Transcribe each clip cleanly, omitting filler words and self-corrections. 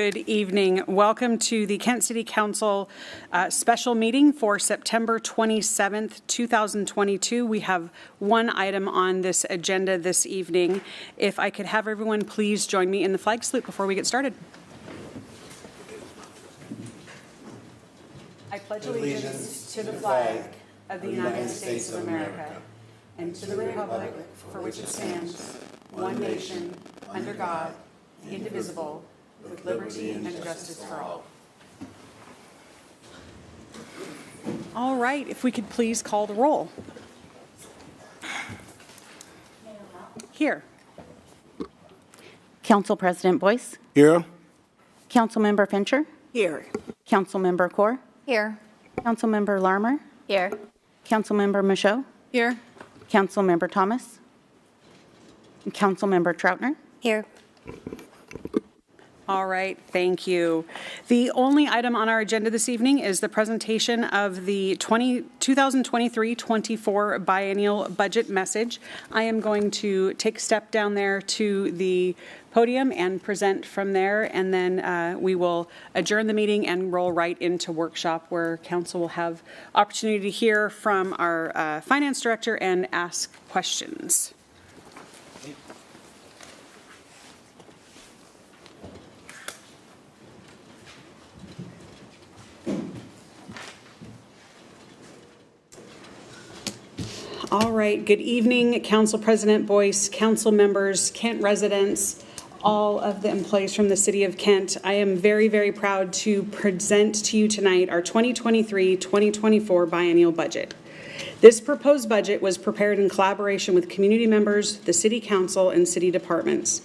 Good evening. Welcome to the Kent City Council special meeting for September 27th, 2022. We have one item on this agenda this evening. If I could have everyone please join me in the flag salute before we get started. I pledge allegiance to the flag of the United States of America and to the republic for which it stands, one nation, under God, indivisible, with liberty and justice for all. All right, if we could please call the roll. Here. Council President Boyce. Here. Councilmember Fincher. Here. Councilmember Core. Here. Councilmember Larmer. Here. Councilmember Michaud. Here. Councilmember Thomas. And Councilmember Troutner. Here. All right, thank you. The only item on our agenda this evening is the presentation of the 2023-24 biennial budget message. I am going to take a step down there to the podium and present from there, and then we will adjourn the meeting and roll right into workshop where council will have opportunity to hear from our finance director and ask questions. All right, good evening, Council President Boyce, council members, Kent residents, all of the employees from the City of Kent. I am very, very proud to present to you tonight our 2023-2024 biennial budget. This proposed budget was prepared in collaboration with community members, the City Council, and city departments.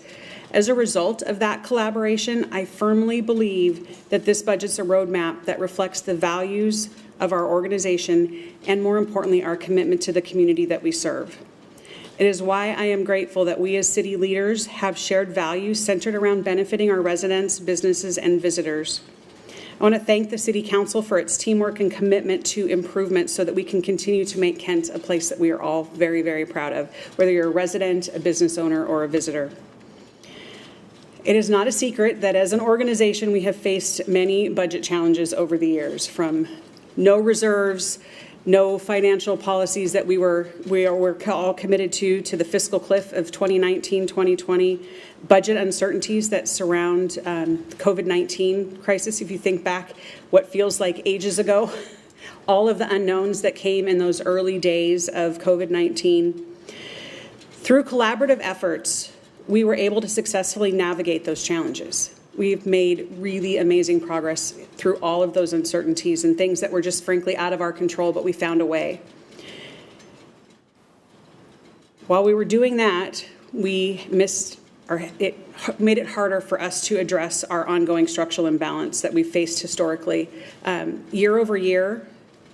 As a result of that collaboration, I firmly believe that this budget's a roadmap that reflects the values of our organization and, more importantly, our commitment to the community that we serve. It is why I am grateful that we as city leaders have shared values centered around benefiting our residents, businesses, and visitors. I want to thank the City Council for its teamwork and commitment to improvement so that we can continue to make Kent a place that we are all very, very proud of, whether you're a resident, a business owner, or a visitor. It is not a secret that as an organization we have faced many budget challenges over the years, from no reserves, no financial policies that we were all committed to the fiscal cliff of 2019-2020, budget uncertainties that surround the COVID-19 crisis. If you think back what feels like ages ago, all of the unknowns that came in those early days of COVID-19. Through collaborative efforts, we were able to successfully navigate those challenges. We've made really amazing progress through all of those uncertainties and things that were just frankly out of our control, but we found a way. While we were doing that, it made it harder for us to address our ongoing structural imbalance that we've faced historically. Year over year,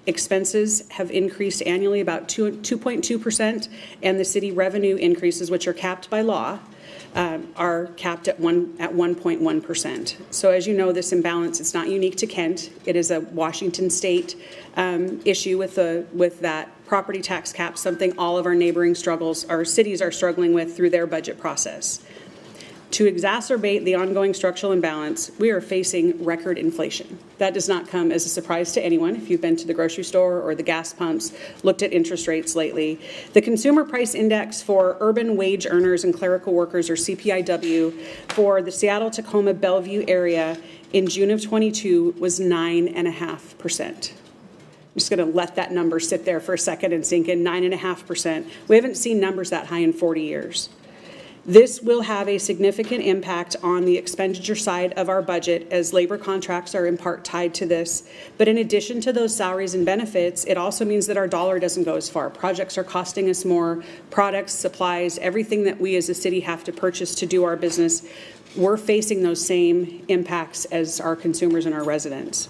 expenses have increased annually about 2.2%, and the city revenue increases, which are capped by law, are capped at 1.1%. So as you know, this imbalance is not unique to Kent. It is a Washington state issue with that property tax cap, something all of our neighboring cities are struggling with through their budget process. To exacerbate the ongoing structural imbalance, we are facing record inflation. That does not come as a surprise to anyone if you've been to the grocery store or the gas pumps, looked at interest rates lately. The Consumer Price Index for urban wage earners and clerical workers, or CPIW, for the Seattle-Tacoma Bellevue area in June of 22 was 9.5%. I'm just going to let that number sit there for a second and sink in. 9.5%. We haven't seen numbers that high in 40 years. This will have a significant impact on the expenditure side of our budget, as labor contracts are in part tied to this. But in addition to those salaries and benefits, it also means that our dollar doesn't go as far. Projects are costing us more. Products, supplies, everything that we as a city have to purchase to do our business, we're facing those same impacts as our consumers and our residents.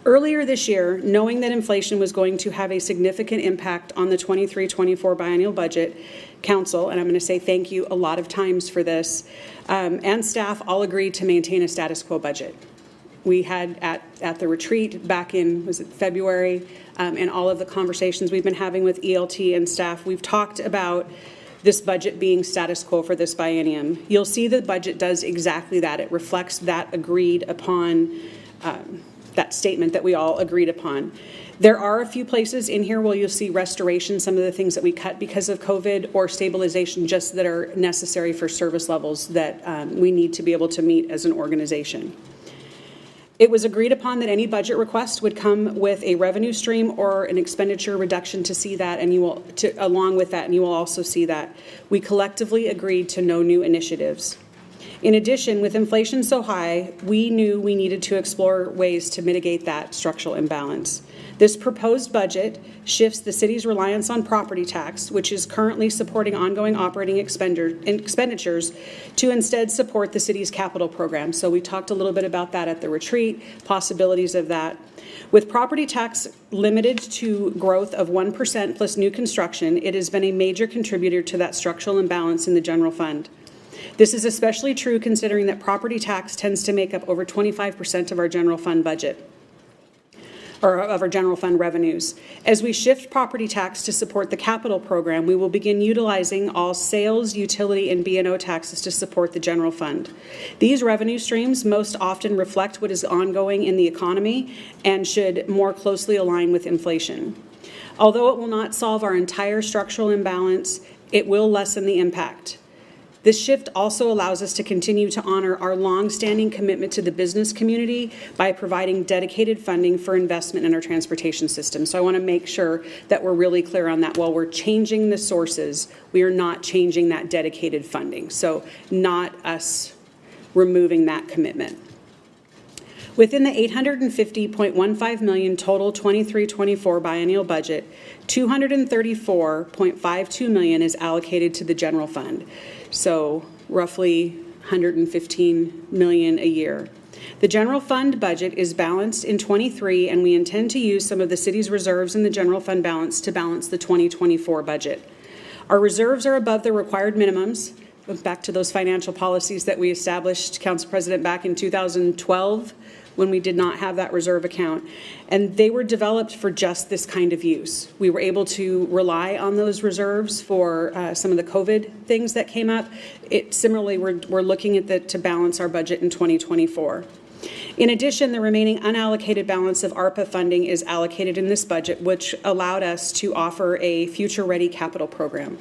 Earlier this year, knowing that inflation was going to have a significant impact on the 23-24 biennial budget, Council, and I'm going to say thank you a lot of times for this, and staff all agreed to maintain a status quo budget. We had at the retreat back in, was it February, and all of the conversations we've been having with ELT and staff, we've talked about this budget being status quo for this biennium. You'll see the budget does exactly that. It reflects that agreed upon, that statement that we all agreed upon. There are a few places in here where you'll see restoration, some of the things that we cut because of COVID, or stabilization just that are necessary for service levels that we need to be able to meet as an organization. It was agreed upon that any budget request would come with a revenue stream or an expenditure reduction to see that, and you will, along with that, and you will also see that. We collectively agreed to no new initiatives. In addition, with inflation so high, we knew we needed to explore ways to mitigate that structural imbalance. This proposed budget shifts the city's reliance on property tax, which is currently supporting ongoing operating expenditures, to instead support the city's capital program. So we talked a little bit about that at the retreat, possibilities of that. With property tax limited to growth of 1% plus new construction, it has been a major contributor to that structural imbalance in the general fund. This is especially true considering that property tax tends to make up over 25% of our general fund budget, or of our general fund revenues. As we shift property tax to support the capital program, we will begin utilizing all sales, utility, and B&O taxes to support the general fund. These revenue streams most often reflect what is ongoing in the economy and should more closely align with inflation. Although it will not solve our entire structural imbalance, it will lessen the impact. This shift also allows us to continue to honor our long-standing commitment to the business community by providing dedicated funding for investment in our transportation system. So I want to make sure that we're really clear on that. While we're changing the sources, we are not changing that dedicated funding. So not us removing that commitment. Within the $850.15 million total 23-24 biennial budget, $234.52 million is allocated to the general fund. So roughly $115 million a year. The general fund budget is balanced in 23, and we intend to use some of the city's reserves in the general fund balance to balance the 2024 budget. Our reserves are above the required minimums. Back to those financial policies that we established, Council President, back in 2012, when we did not have that reserve account. And they were developed for just this kind of use. We were able to rely on those reserves for some of the COVID things that came up. Similarly, we're looking at to balance our budget in 2024. In addition, the remaining unallocated balance of ARPA funding is allocated in this budget, which allowed us to offer a future-ready capital program,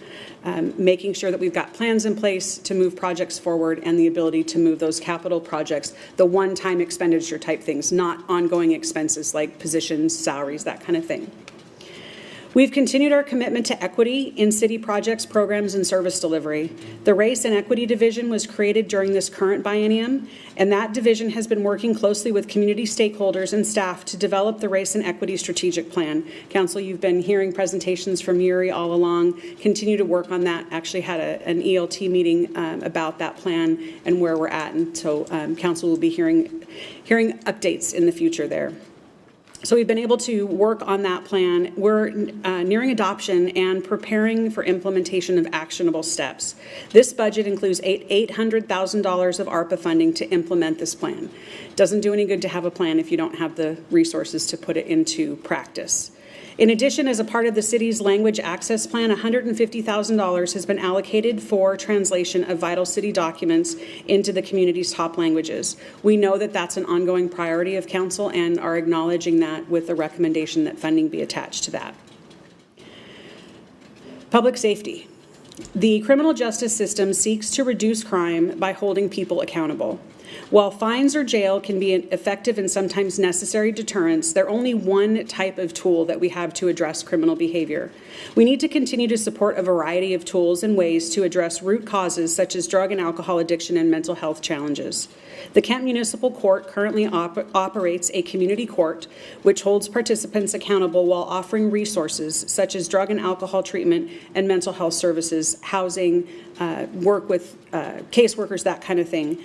making sure that we've got plans in place to move projects forward and the ability to move those capital projects, the one-time expenditure type things, not ongoing expenses like positions, salaries, that kind of thing. We've continued our commitment to equity in city projects, programs, and service delivery. The Race and Equity Division was created during this current biennium, and that division has been working closely with community stakeholders and staff to develop the Race and Equity Strategic Plan. Council, you've been hearing presentations from Yuri all along. Continue to work on that. Actually had an ELT meeting about that plan and where we're at, and so Council will be hearing updates in the future there. So we've been able to work on that plan. We're nearing adoption and preparing for implementation of actionable steps. This budget includes $800,000 of ARPA funding to implement this plan. Doesn't do any good to have a plan if you don't have the resources to put it into practice. In addition, as a part of the city's language access plan, $150,000 has been allocated for translation of vital city documents into the community's top languages. We know that that's an ongoing priority of council and are acknowledging that with the recommendation that funding be attached to that. Public safety. The criminal justice system seeks to reduce crime by holding people accountable. While fines or jail can be an effective and sometimes necessary deterrents, they're only one type of tool that we have to address criminal behavior. We need to continue to support a variety of tools and ways to address root causes such as drug and alcohol addiction and mental health challenges. The Kent Municipal Court currently operates a community court which holds participants accountable while offering resources such as drug and alcohol treatment and mental health services, housing, work with caseworkers, that kind of thing.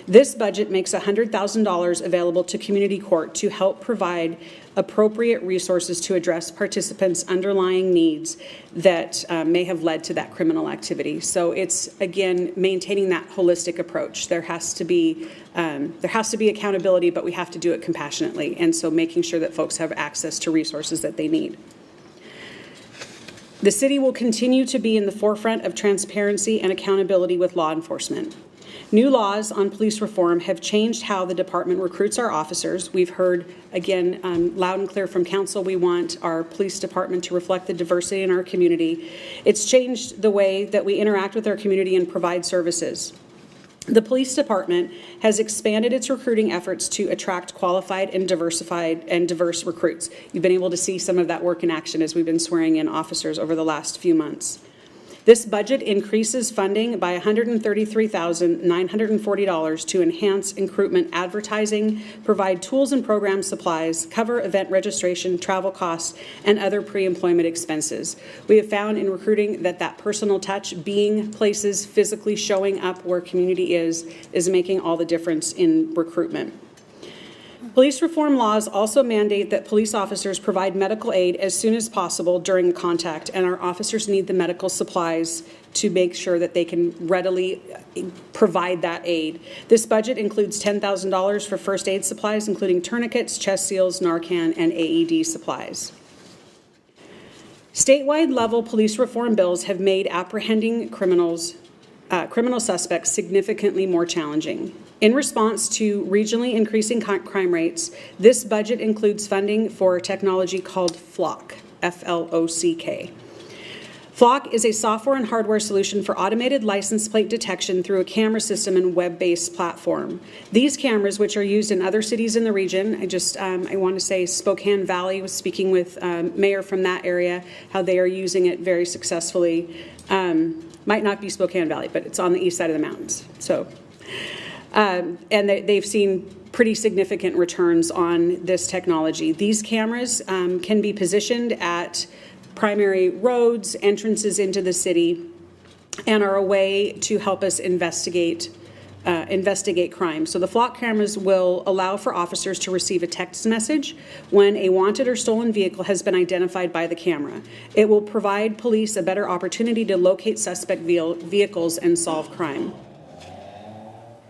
This budget makes $100,000 available to community court to help provide appropriate resources to address participants' underlying needs that may have led to that criminal activity. So it's, again, maintaining that holistic approach. There has to be accountability, but we have to do it compassionately, and so making sure that folks have access to resources that they need. The city will continue to be in the forefront of transparency and accountability with law enforcement. New laws on police reform have changed how the department recruits our officers. We've heard, again, loud and clear from council, we want our police department to reflect the diversity in our community. It's changed the way that we interact with our community and provide services. The police department has expanded its recruiting efforts to attract qualified and diverse recruits. You've been able to see some of that work in action as we've been swearing in officers over the last few months. This budget increases funding by $133,940 to enhance recruitment advertising, provide tools and program supplies, cover event registration, travel costs, and other pre-employment expenses. We have found in recruiting that personal touch, being places, physically showing up where community is making all the difference in recruitment. Police reform laws also mandate that police officers provide medical aid as soon as possible during contact, and our officers need the medical supplies to make sure that they can readily provide that aid. This budget includes $10,000 for first aid supplies, including tourniquets, chest seals, Narcan, and AED supplies. Statewide level police reform bills have made apprehending criminal suspects significantly more challenging. In response to regionally increasing crime rates, this budget includes funding for technology called FLOCK, F-L-O-C-K. FLOCK is a software and hardware solution for automated license plate detection through a camera system and web-based platform. These cameras, which are used in other cities in the region, I want to say Spokane Valley, was speaking with mayor from that area, how they are using it very successfully. Might not be Spokane Valley, but it's on the east side of the mountains. So. And they've seen pretty significant returns on this technology. These cameras can be positioned at primary roads, entrances into the city, and are a way to help us investigate crime. So the flock cameras will allow for officers to receive a text message when a wanted or stolen vehicle has been identified by the camera. It will provide police a better opportunity to locate suspect vehicles and solve crime.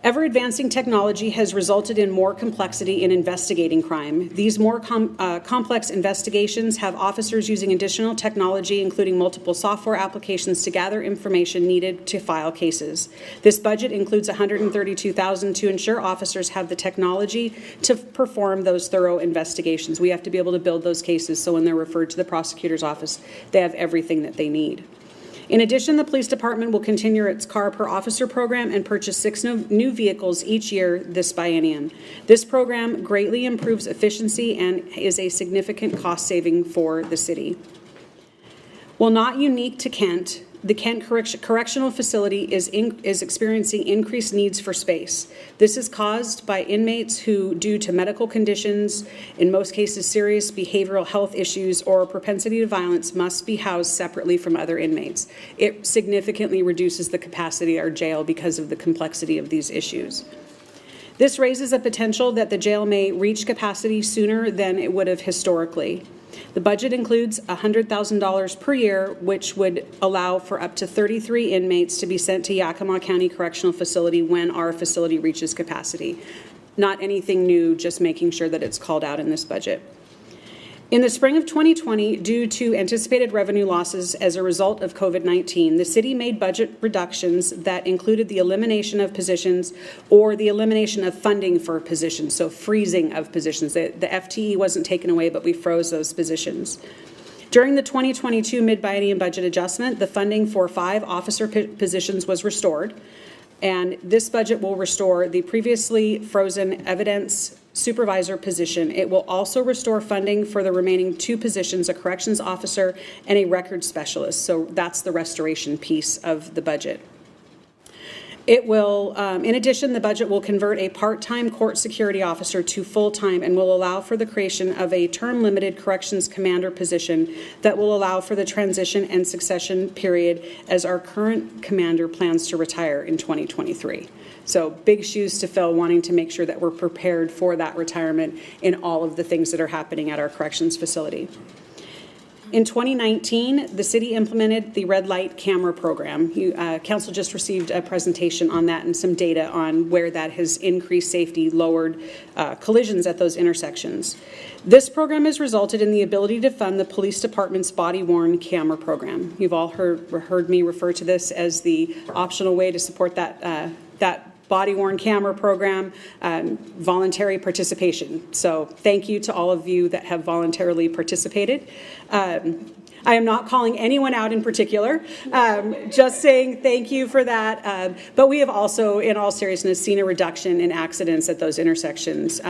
Ever-advancing technology has resulted in more complexity in investigating crime. These more complex investigations have officers using additional technology, including multiple software applications, to gather information needed to file cases. This budget includes $132,000 to ensure officers have the technology to perform those thorough investigations. We have to be able to build those cases so when they're referred to the prosecutor's office, they have everything that they need. In addition, the police department will continue its car per officer program and purchase 6 new vehicles each year this biennium. This program greatly improves efficiency and is a significant cost saving for the city. While not unique to Kent, the Kent Correctional Facility is experiencing increased needs for space. This is caused by inmates who, due to medical conditions, in most cases serious behavioral health issues or propensity to violence, must be housed separately from other inmates. It significantly reduces the capacity of our jail because of the complexity of these issues. This raises a potential that the jail may reach capacity sooner than it would have historically. The budget includes $100,000 per year, which would allow for up to 33 inmates to be sent to Yakima County Correctional Facility when our facility reaches capacity. Not anything new, just making sure that it's called out in this budget. In the spring of 2020, due to anticipated revenue losses as a result of COVID-19, the city made budget reductions that included the elimination of positions or the elimination of funding for positions, so freezing of positions. The FTE wasn't taken away, but we froze those positions. During the 2022 mid-biennium budget adjustment, the funding for 5 officer positions was restored, and this budget will restore the previously frozen evidence supervisor position. It will also restore funding for the remaining 2 positions, a corrections officer and a records specialist. So that's the restoration piece of the budget. It will, in addition, the budget will convert a part-time court security officer to full-time and will allow for the creation of a term-limited corrections commander position that will allow for the transition and succession period as our current commander plans to retire in 2023. So big shoes to fill, wanting to make sure that we're prepared for that retirement in all of the things that are happening at our corrections facility. In 2019, the city implemented the red light camera program. Council just received a presentation on that and some data on where that has increased safety, lowered collisions at those intersections. This program has resulted in the ability to fund the police department's body-worn camera program. You've all heard me refer to this as the optional way to support that body-worn camera program, voluntary participation. So thank you to all of you that have voluntarily participated. I am not calling anyone out in particular, just saying thank you for that. But we have also, in all seriousness, seen a reduction in accidents at those intersections.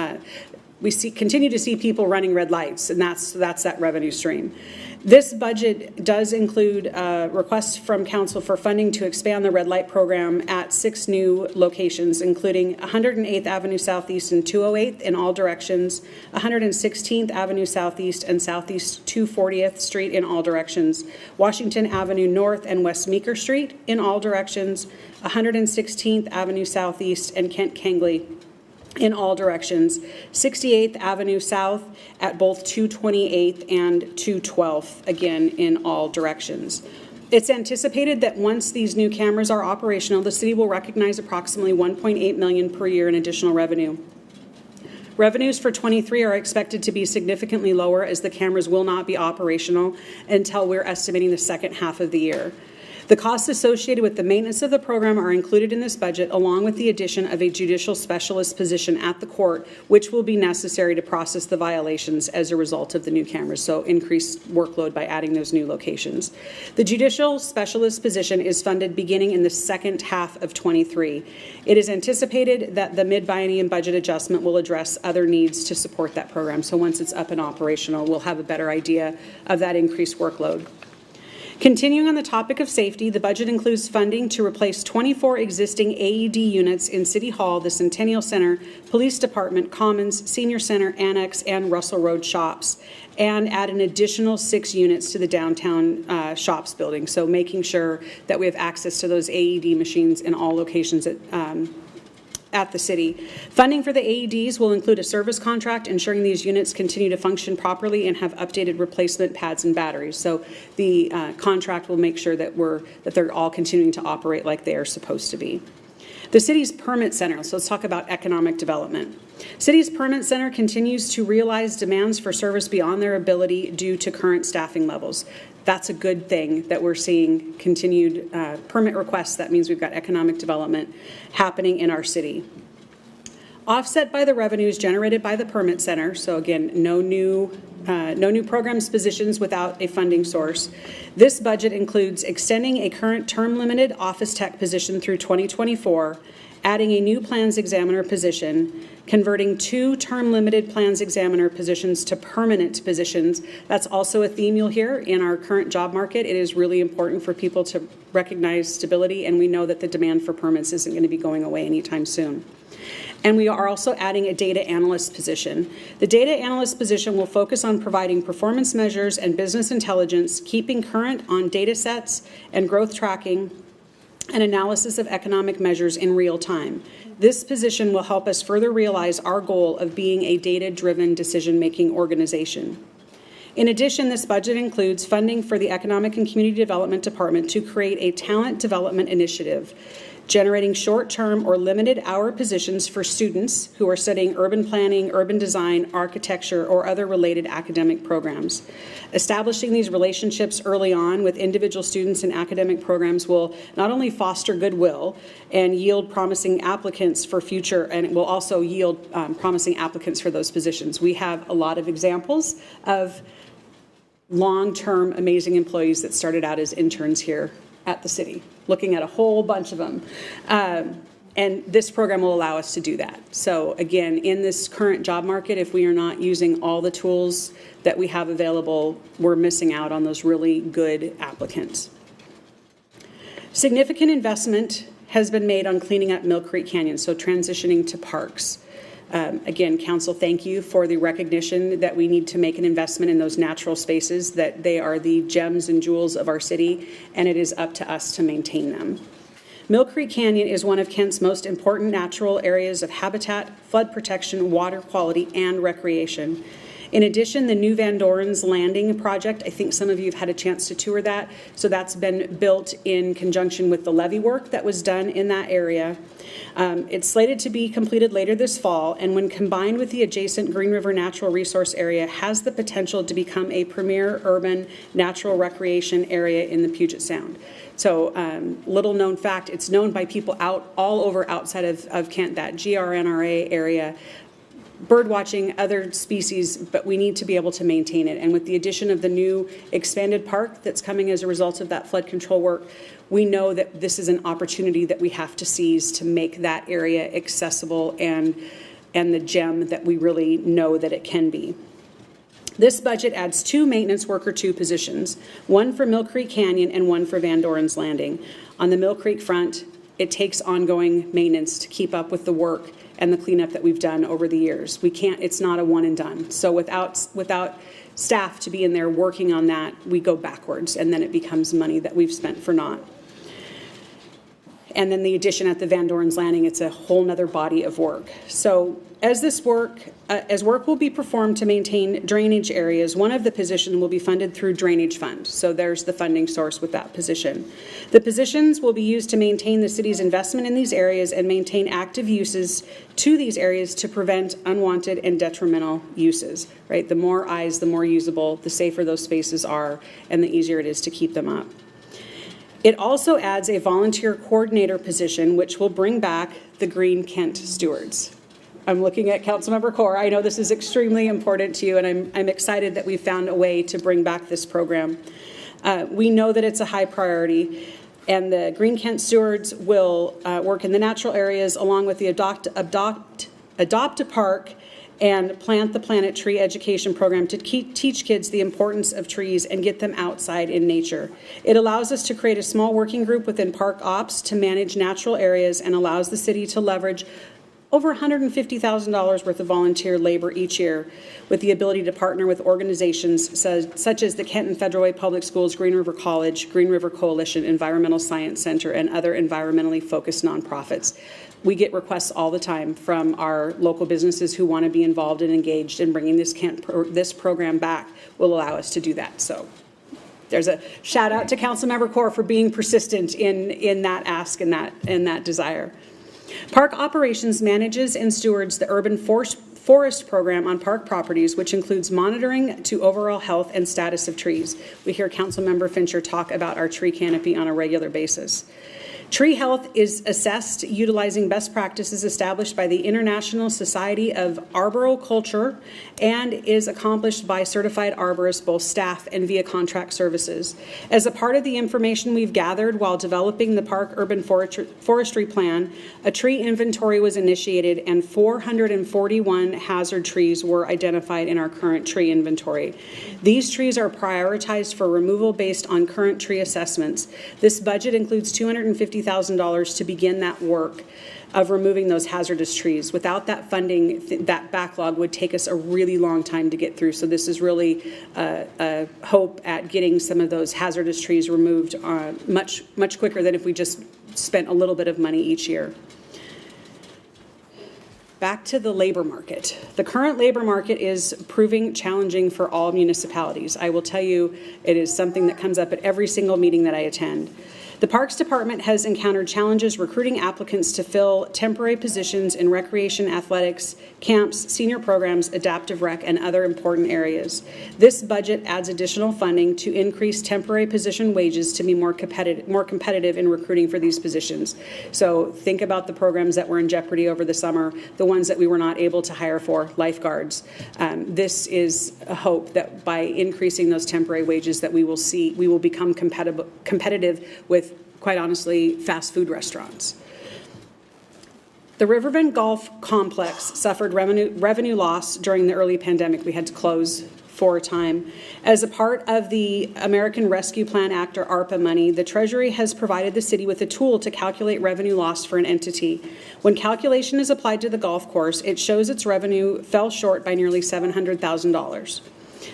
We continue to see people running red lights, and that's that revenue stream. This budget does include requests from council for funding to expand the red light program at 6 new locations, including 108th Avenue Southeast and 208th in all directions, 116th Avenue Southeast and Southeast 240th Street in all directions, Washington Avenue North and West Meeker Street in all directions, 116th Avenue Southeast and Kent Kangley in all directions, 68th Avenue South at both 228th and 212th, again, in all directions. It's anticipated that once these new cameras are operational, the city will recognize approximately $1.8 million per year in additional revenue. Revenues for 23 are expected to be significantly lower as the cameras will not be operational until we're estimating the second half of the year. The costs associated with the maintenance of the program are included in this budget, along with the addition of a judicial specialist position at the court, which will be necessary to process the violations as a result of the new cameras, so increased workload by adding those new locations. The judicial specialist position is funded beginning in the second half of 23. It is anticipated that the mid-biennium budget adjustment will address other needs to support that program, so once it's up and operational, we'll have a better idea of that increased workload. Continuing on the topic of safety, the budget includes funding to replace 24 existing AED units in City Hall, the Centennial Center, Police Department, Commons, Senior Center, Annex, and Russell Road shops, and add an additional 6 units to the downtown shops building. So making sure that we have access to those AED machines in all locations at the city. Funding for the AEDs will include a service contract ensuring these units continue to function properly and have updated replacement pads and batteries. So the contract will make sure that they're all continuing to operate like they are supposed to be. The city's permit center, so let's talk about economic development. City's permit center continues to realize demands for service beyond their ability due to current staffing levels. That's a good thing that we're seeing continued permit requests. That means we've got economic development happening in our city. Offset by the revenues generated by the permit center, so again, no new programs positions without a funding source. This budget includes extending a current term-limited office tech position through 2024, adding a new plans examiner position, converting 2 term-limited plans examiner positions to permanent positions. That's also a theme you'll hear in our current job market. It is really important for people to recognize stability, and we know that the demand for permits isn't going to be going away anytime soon. And we are also adding a data analyst position. The data analyst position will focus on providing performance measures and business intelligence, keeping current on data sets and growth tracking, and analysis of economic measures in real time. This position will help us further realize our goal of being a data-driven decision-making organization. In addition, this budget includes funding for the Economic and Community Development Department to create a talent development initiative, generating short-term or limited-hour positions for students who are studying urban planning, urban design, architecture, or other related academic programs. Establishing these relationships early on with individual students in academic programs will not only foster goodwill and yield promising applicants for future, and it will also yield promising applicants for those positions. We have a lot of examples of long-term amazing employees that started out as interns here at the city, looking at a whole bunch of them. And this program will allow us to do that. So again, in this current job market, if we are not using all the tools that we have available, we're missing out on those really good applicants. Significant investment has been made on cleaning up Mill Creek Canyon, so transitioning to parks. Again, council, thank you for the recognition that we need to make an investment in those natural spaces, that they are the gems and jewels of our city, and it is up to us to maintain them. Mill Creek Canyon is one of Kent's most important natural areas of habitat, flood protection, water quality, and recreation. In addition, the new Vandoren's Landing project, I think some of you have had a chance to tour that. So that's been built in conjunction with the levee work that was done in that area. It's slated to be completed later this fall, and when combined with the adjacent Green River Natural Resource Area, has the potential to become a premier urban natural recreation area in the Puget Sound. So little known fact, it's known by people all over outside of Kent, that GRNRA area, bird watching, other species, but we need to be able to maintain it. And with the addition of the new expanded park that's coming as a result of that flood control work, we know that this is an opportunity that we have to seize to make that area accessible and the gem that we really know that it can be. This budget adds 2 maintenance worker 2 positions, one for Mill Creek Canyon and one for Vandoren's Landing. On the Mill Creek front, it takes ongoing maintenance to keep up with the work and the cleanup that we've done over the years. It's not a one and done. So without staff to be in there working on that, we go backwards, and then it becomes money that we've spent for naught. And then the addition at the Vandoren's Landing, it's a whole nother body of work. So as work will be performed to maintain drainage areas, one of the positions will be funded through drainage fund. So there's the funding source with that position. The positions will be used to maintain the city's investment in these areas and maintain active uses to these areas to prevent unwanted and detrimental uses, right? The more eyes, the more usable, the safer those spaces are, and the easier it is to keep them up. It also adds a volunteer coordinator position, which will bring back the Green Kent stewards. I'm looking at Councilmember Corr. I know this is extremely important to you, and I'm excited that we found a way to bring back this program. We know that it's a high priority, and the Green Kent stewards will work in the natural areas along with the Adopt a Park and Plant the Planet Tree education program to teach kids the importance of trees and get them outside in nature. It allows us to create a small working group within Park Ops to manage natural areas and allows the city to leverage over $150,000 worth of volunteer labor each year with the ability to partner with organizations such as the Kenton Federal Way Public Schools, Green River College, Green River Coalition, Environmental Science Center, and other environmentally focused nonprofits. We get requests all the time from our local businesses who want to be involved and engaged, and bringing this program back will allow us to do that. So there's a shout out to Councilmember Corr for being persistent in that ask and that desire. Park Operations manages and stewards the urban forest program on park properties, which includes monitoring to overall health and status of trees. We hear Councilmember Fincher talk about our tree canopy on a regular basis. Tree health is assessed utilizing best practices established by the International Society of Arboriculture and is accomplished by certified arborists, both staff and via contract services. As a part of the information we've gathered while developing the Park Urban Forestry Plan, a tree inventory was initiated and 441 hazard trees were identified in our current tree inventory. These trees are prioritized for removal based on current tree assessments. This budget includes $250,000 to begin that work of removing those hazardous trees. Without that funding, that backlog would take us a really long time to get through. So this is really a hope at getting some of those hazardous trees removed much quicker than if we just spent a little bit of money each year. Back to the labor market. The current labor market is proving challenging for all municipalities. I will tell you, it is something that comes up at every single meeting that I attend. The Parks Department has encountered challenges recruiting applicants to fill temporary positions in recreation, athletics, camps, senior programs, adaptive rec, and other important areas. This budget adds additional funding to increase temporary position wages to be more competitive in recruiting for these positions. So think about the programs that were in jeopardy over the summer, the ones that we were not able to hire for, lifeguards. This is a hope that by increasing those temporary wages that we will become competitive with, quite honestly, fast food restaurants. The Riverbend Golf Complex suffered revenue loss during the early pandemic. We had to close for a time. As a part of the American Rescue Plan Act, or ARPA money, the Treasury has provided the city with a tool to calculate revenue loss for an entity. When calculation is applied to the golf course, it shows its revenue fell short by nearly $700,000.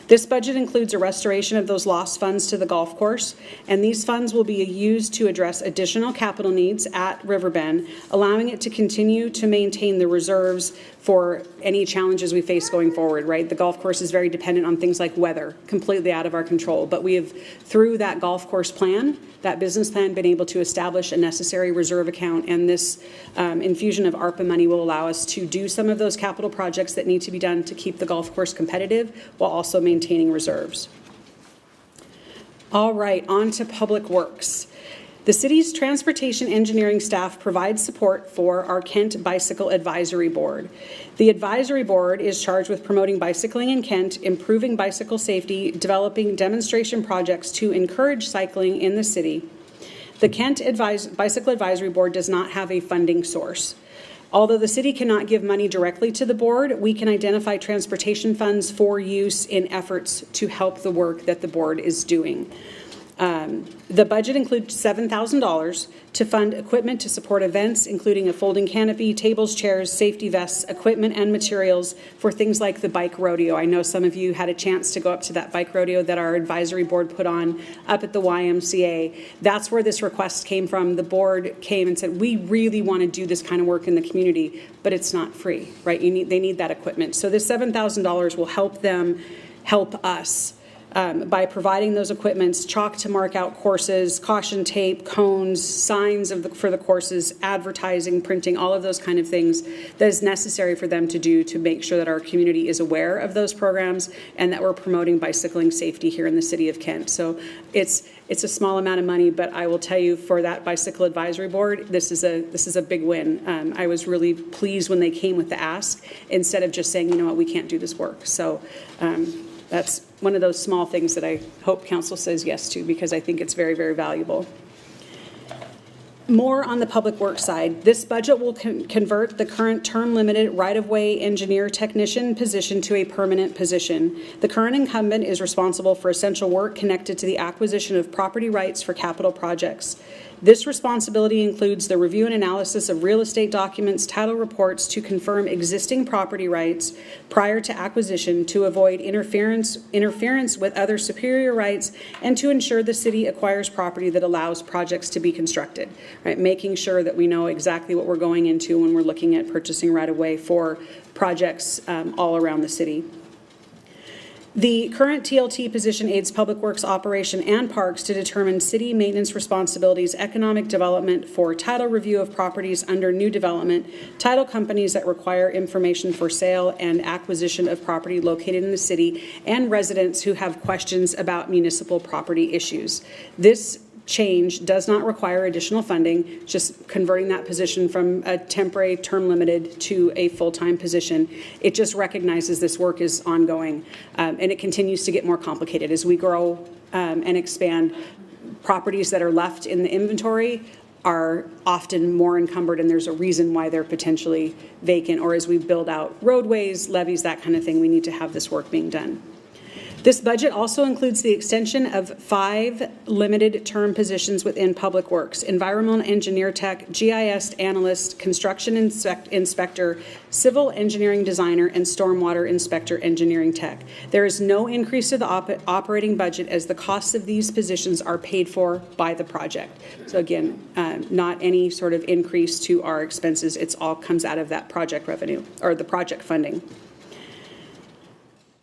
This budget includes a restoration of those lost funds to the golf course, and these funds will be used to address additional capital needs at Riverbend, allowing it to continue to maintain the reserves for any challenges we face going forward, right? The golf course is very dependent on things like weather, completely out of our control. But we have, through that golf course plan, that business plan, been able to establish a necessary reserve account, and this infusion of ARPA money will allow us to do some of those capital projects that need to be done to keep the golf course competitive while also maintaining reserves. All right, on to Public Works. The city's transportation engineering staff provides support for our Kent Bicycle Advisory Board. The advisory board is charged with promoting bicycling in Kent, improving bicycle safety, developing demonstration projects to encourage cycling in the city. The Kent Bicycle Advisory Board does not have a funding source. Although the city cannot give money directly to the board, we can identify transportation funds for use in efforts to help the work that the board is doing. The budget includes $7,000 to fund equipment to support events, including a folding canopy, tables, chairs, safety vests, equipment, and materials for things like the bike rodeo. I know some of you had a chance to go up to that bike rodeo that our advisory board put on up at the YMCA. That's where this request came from. The board came and said, we really want to do this kind of work in the community, but it's not free, right? They need that equipment. So this $7,000 will help them help us. By providing those equipments, chalk to mark out courses, caution tape, cones, signs for the courses, advertising, printing, all of those kind of things that is necessary for them to do to make sure that our community is aware of those programs and that we're promoting bicycling safety here in the city of Kent. So it's a small amount of money, but I will tell you, for that bicycle advisory board, this is a big win. I was really pleased when they came with the ask instead of just saying, you know what, we can't do this work. So that's one of those small things that I hope council says yes to, because I think it's very, very valuable. More on the public works side, this budget will convert the current term-limited right-of-way engineer technician position to a permanent position. The current incumbent is responsible for essential work connected to the acquisition of property rights for capital projects. This responsibility includes the review and analysis of real estate documents, title reports to confirm existing property rights prior to acquisition to avoid interference with other superior rights, and to ensure the city acquires property that allows projects to be constructed, right? Making sure that we know exactly what we're going into when we're looking at purchasing right away for projects all around the city. The current TLT position aids Public Works operation and parks to determine city maintenance responsibilities, economic development for title review of properties under new development, title companies that require information for sale and acquisition of property located in the city, and residents who have questions about municipal property issues. This change does not require additional funding, just converting that position from a temporary term limited to a full-time position. It just recognizes this work is ongoing, and it continues to get more complicated as we grow and expand. Properties that are left in the inventory are often more encumbered, and there's a reason why they're potentially vacant, or as we build out roadways, levees, that kind of thing, we need to have this work being done. This budget also includes the extension of 5 limited term positions within Public Works: environmental engineer tech, GIS analyst, construction inspector, civil engineering designer, and stormwater inspector engineering tech. There is no increase to the operating budget, as the costs of these positions are paid for by the project. So again, not any sort of increase to our expenses. It's all comes out of that project revenue, or the project funding.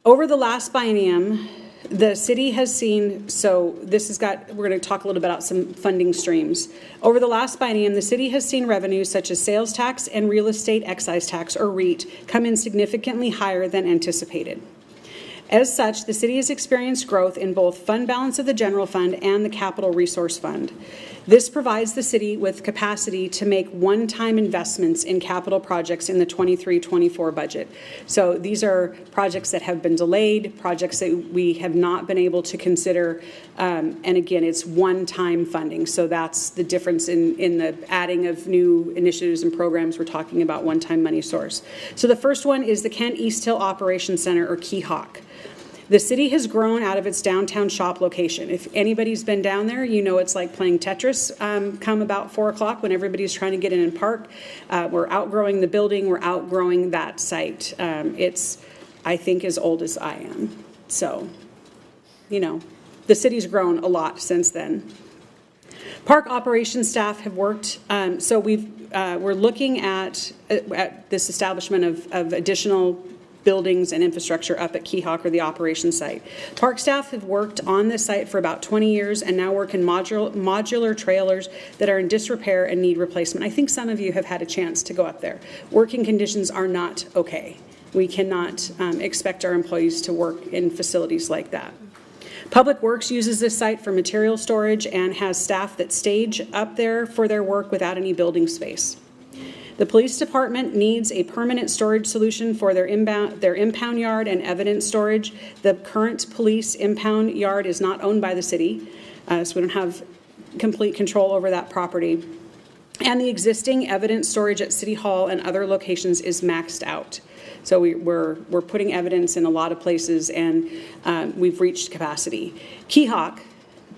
Over the last biennium, the city has seen, we're going to talk a little bit about some funding streams. Over the last biennium, the city has seen revenues such as sales tax and real estate excise tax, or REIT, come in significantly higher than anticipated. As such, the city has experienced growth in both fund balance of the general fund and the capital resource fund. This provides the city with capacity to make one-time investments in capital projects in the 23-24 budget. So these are projects that have been delayed, projects that we have not been able to consider, and again, it's one-time funding. So that's the difference in the adding of new initiatives and programs. We're talking about one-time money source. So the first one is the Kent East Hill Operations Center, or KEHOC. The city has grown out of its downtown shop location. If anybody's been down there, you know it's like playing Tetris come about 4 o'clock when everybody's trying to get in and park. We're outgrowing the building. We're outgrowing that site. It's, I think, as old as I am. So, you know, the city's grown a lot since then. Park operations staff have worked, so we're looking at this establishment of additional buildings and infrastructure up at Keyhawk, or the operations site. Park staff have worked on this site for about 20 years and now work in modular trailers that are in disrepair and need replacement. I think some of you have had a chance to go up there. Working conditions are not okay. We cannot expect our employees to work in facilities like that. Public Works uses this site for material storage and has staff that stage up there for their work without any building space. The police department needs a permanent storage solution for their impound yard and evidence storage. The current police impound yard is not owned by the city, so we don't have complete control over that property. And the existing evidence storage at City Hall and other locations is maxed out. So we're putting evidence in a lot of places, and we've reached capacity. Keyhawk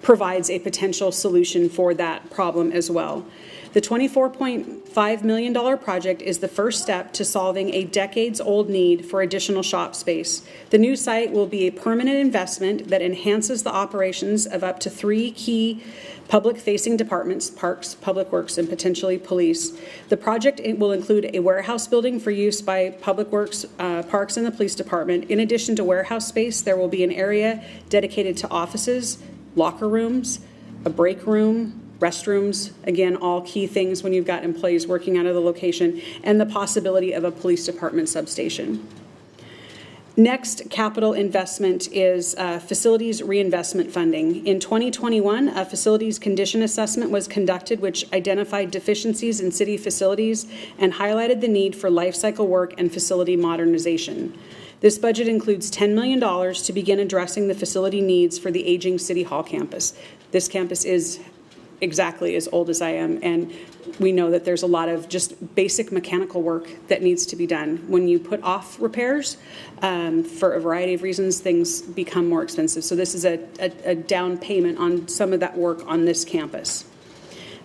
provides a potential solution for that problem as well. The $24.5 million project is the first step to solving a decades-old need for additional shop space. The new site will be a permanent investment that enhances the operations of up to 3 key public-facing departments: Parks, Public Works, and potentially Police. The project will include a warehouse building for use by Public Works, Parks, and the Police Department. In addition to warehouse space, there will be an area dedicated to offices, locker rooms, a break room, restrooms, again, all key things when you've got employees working out of the location, and the possibility of a police department substation. Next capital investment is facilities reinvestment funding. In 2021, a facilities condition assessment was conducted which identified deficiencies in city facilities and highlighted the need for life cycle work and facility modernization. This budget includes $10 million to begin addressing the facility needs for the aging City Hall campus. This campus is exactly as old as I am, and we know that there's a lot of just basic mechanical work that needs to be done. When you put off repairs, for a variety of reasons, things become more expensive. So this is a down payment on some of that work on this campus.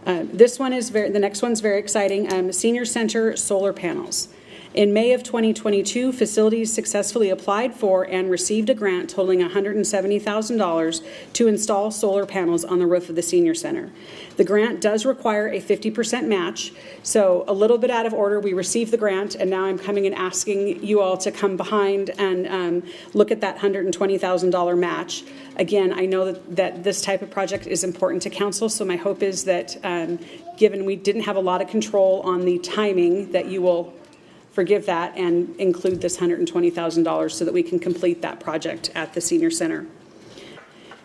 The next one's very exciting. Senior Center solar panels. In May of 2022, facilities successfully applied for and received a grant totaling $170,000 to install solar panels on the roof of the Senior Center. The grant does require a 50% match, so a little bit out of order. We received the grant, and now I'm coming and asking you all to come behind and look at that $120,000 match. Again, I know that this type of project is important to council, so my hope is that given we didn't have a lot of control on the timing, that you will forgive that and include this $120,000 so that we can complete that project at the Senior Center.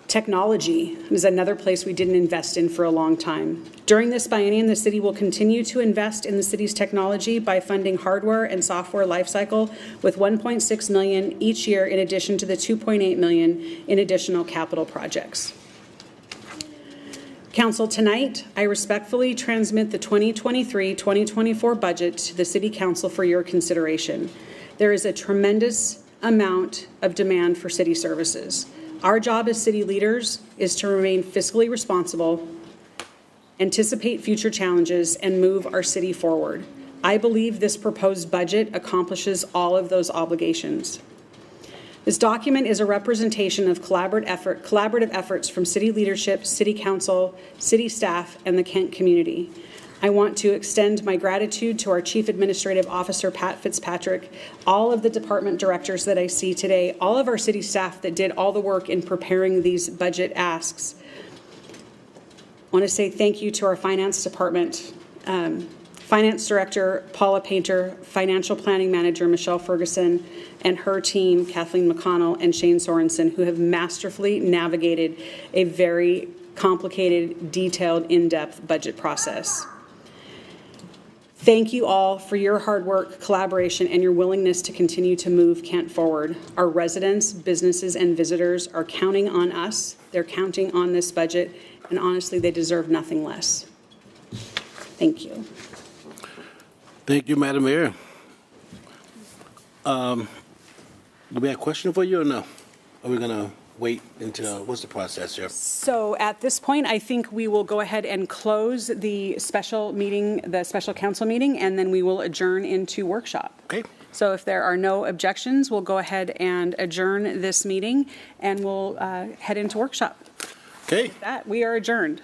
Technology is another place we didn't invest in for a long time. During this biennium, the city will continue to invest in the city's technology by funding hardware and software lifecycle with $1.6 million each year, in addition to the $2.8 million in additional capital projects. Council, tonight, I respectfully transmit the 2023-2024 budget to the City Council for your consideration. There is a tremendous amount of demand for city services. Our job as city leaders is to remain fiscally responsible, anticipate future challenges, and move our city forward. I believe this proposed budget accomplishes all of those obligations. This document is a representation of collaborative efforts from city leadership, city council, city staff, and the Kent community. I want to extend my gratitude to our Chief Administrative Officer, Pat Fitzpatrick, all of the department directors that I see today, all of our city staff that did all the work in preparing these budget asks. I want to say thank you to our finance department, Finance Director Paula Painter, Financial Planning Manager Michelle Ferguson, and her team, Kathleen McConnell and Shane Sorensen, who have masterfully navigated a very complicated, detailed, in-depth budget process. Thank you all for your hard work, collaboration, and your willingness to continue to move Kent forward. Our residents, businesses, and visitors are counting on us. They're counting on this budget, and honestly, they deserve nothing less. Thank you. Thank you, Madam Mayor. Do we have a question for you or no? Are we going to wait until, what's the process here? So at this point, I think we will go ahead and close the special meeting, the special council meeting, and then we will adjourn into workshop. Okay, So if there are no objections, we'll go ahead and adjourn this meeting, and we'll head into workshop. Okay, That, we are adjourned.